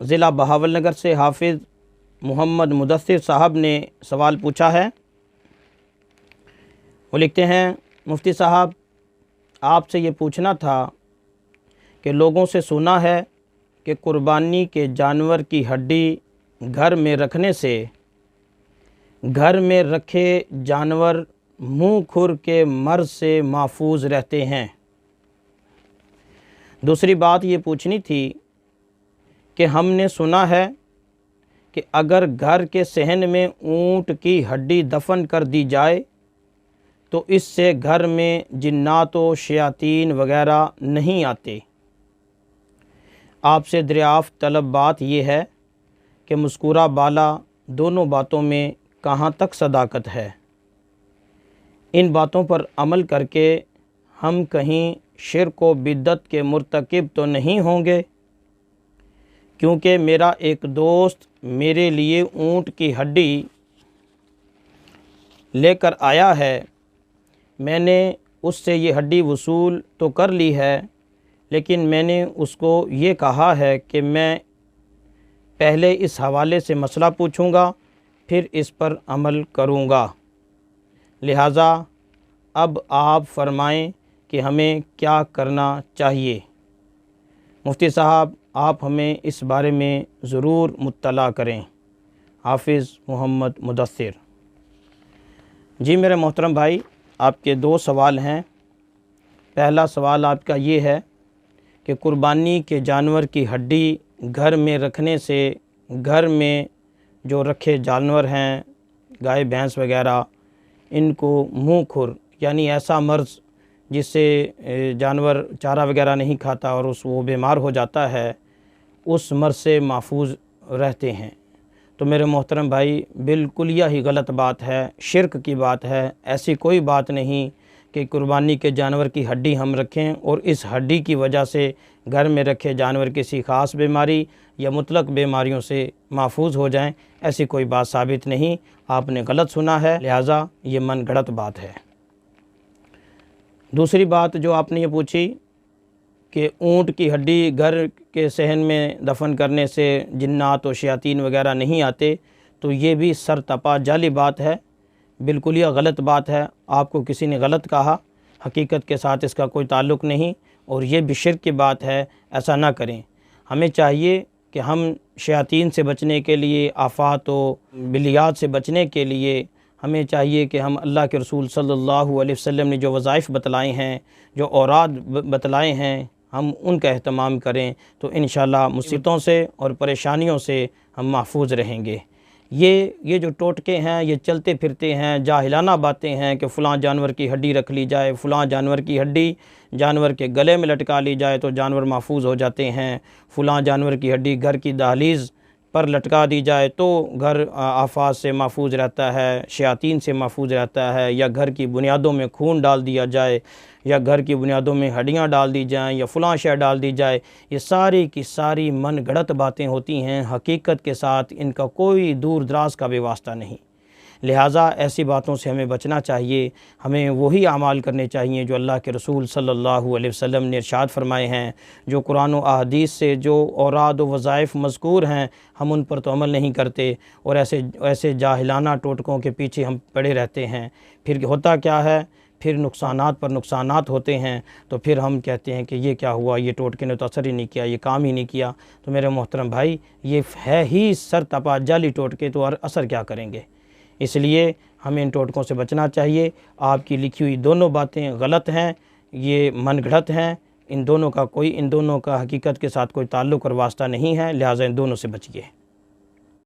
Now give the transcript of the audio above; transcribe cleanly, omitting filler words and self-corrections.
ضلع بہاول نگر سے حافظ محمد مدثر صاحب نے سوال پوچھا ہے۔ وہ لکھتے ہیں، مفتی صاحب آپ سے یہ پوچھنا تھا کہ لوگوں سے سنا ہے کہ قربانی کے جانور کی ہڈی گھر میں رکھنے سے گھر میں رکھے جانور منہ کھر کے مرض سے محفوظ رہتے ہیں۔ دوسری بات یہ پوچھنی تھی کہ ہم نے سنا ہے کہ اگر گھر کے صحن میں اونٹ کی ہڈی دفن کر دی جائے تو اس سے گھر میں جنات و شیاطین وغیرہ نہیں آتے۔ آپ سے دریافت طلب بات یہ ہے کہ مذکورہ بالا دونوں باتوں میں کہاں تک صداقت ہے؟ ان باتوں پر عمل کر کے ہم کہیں شرک و بدعت کے مرتکب تو نہیں ہوں گے؟ کیونکہ میرا ایک دوست میرے لیے اونٹ کی ہڈی لے کر آیا ہے، میں نے اس سے یہ ہڈی وصول تو کر لی ہے، لیکن میں نے اس کو یہ کہا ہے کہ میں پہلے اس حوالے سے مسئلہ پوچھوں گا پھر اس پر عمل کروں گا، لہٰذا اب آپ فرمائیں کہ ہمیں کیا کرنا چاہیے۔ مفتی صاحب آپ ہمیں اس بارے میں ضرور مطلع کریں۔ حافظ محمد مدثر۔ جی میرے محترم بھائی، آپ کے دو سوال ہیں۔ پہلا سوال آپ کا یہ ہے کہ قربانی کے جانور کی ہڈی گھر میں رکھنے سے گھر میں جو رکھے جانور ہیں گائے بھینس وغیرہ، ان کو منہ کھر یعنی ایسا مرض جس سے جانور چارہ وغیرہ نہیں کھاتا اور وہ بیمار ہو جاتا ہے، اس مرض سے محفوظ رہتے ہیں۔ تو میرے محترم بھائی بالکل یہی غلط بات ہے، شرک کی بات ہے۔ ایسی کوئی بات نہیں کہ قربانی کے جانور کی ہڈی ہم رکھیں اور اس ہڈی کی وجہ سے گھر میں رکھے جانور کسی خاص بیماری یا مطلق بیماریوں سے محفوظ ہو جائیں، ایسی کوئی بات ثابت نہیں۔ آپ نے غلط سنا ہے، لہٰذا یہ من گھڑت بات ہے۔ دوسری بات جو آپ نے یہ پوچھی کہ اونٹ کی ہڈی گھر کے صحن میں دفن کرنے سے جنات و شیاطین وغیرہ نہیں آتے، تو یہ بھی سر تپا جعلی بات ہے، بالکل یہ غلط بات ہے۔ آپ کو کسی نے غلط کہا، حقیقت کے ساتھ اس کا کوئی تعلق نہیں، اور یہ بھی شرک کی بات ہے، ایسا نہ کریں۔ ہمیں چاہیے کہ ہم شیاطین سے بچنے کے لیے، آفات و بلیات سے بچنے کے لیے ہمیں چاہیے کہ ہم اللہ کے رسول صلی اللہ علیہ وسلم نے جو وظائف بتلائے ہیں، جو اوراد بتلائے ہیں، ہم ان کا اہتمام کریں تو انشاءاللہ مصیبتوں سے اور پریشانیوں سے ہم محفوظ رہیں گے۔ یہ جو ٹوٹکے ہیں، یہ چلتے پھرتے ہیں، جاہلانہ باتیں ہیں کہ فلاں جانور کی ہڈی رکھ لی جائے، فلاں جانور کی ہڈی جانور کے گلے میں لٹکا لی جائے تو جانور محفوظ ہو جاتے ہیں، فلاں جانور کی ہڈی گھر کی دہلیز پر لٹکا دی جائے تو گھر آفات سے محفوظ رہتا ہے، شیاطین سے محفوظ رہتا ہے، یا گھر کی بنیادوں میں خون ڈال دیا جائے، یا گھر کی بنیادوں میں ہڈیاں ڈال دی جائیں، یا فلاں شے ڈال دی جائے، یہ ساری کی ساری من گھڑت باتیں ہوتی ہیں، حقیقت کے ساتھ ان کا کوئی دور دراز کا بھی واسطہ نہیں۔ لہٰذا ایسی باتوں سے ہمیں بچنا چاہیے، ہمیں وہی اعمال کرنے چاہیے جو اللہ کے رسول صلی اللہ علیہ وسلم نے ارشاد فرمائے ہیں، جو قرآن و احادیث سے جو اوراد و وظائف مذکور ہیں ہم ان پر تو عمل نہیں کرتے، اور ایسے جاہلانہ ٹوٹکوں کے پیچھے ہم پڑے رہتے ہیں۔ پھر ہوتا کیا ہے، پھر نقصانات پر نقصانات ہوتے ہیں، تو پھر ہم کہتے ہیں کہ یہ کیا ہوا، یہ ٹوٹکے نے تو اثر ہی نہیں کیا، یہ کام ہی نہیں کیا۔ تو میرے محترم بھائی یہ ہے ہی سر تپا جعلی ٹوٹکے، تو اثر کیا کریں گے؟ اس لیے ہمیں ان ٹوٹکوں سے بچنا چاہیے۔ آپ کی لکھی ہوئی دونوں باتیں غلط ہیں، یہ من گھڑت ہیں، ان دونوں کا حقیقت کے ساتھ کوئی تعلق اور واسطہ نہیں ہے، لہٰذا ان دونوں سے بچیے۔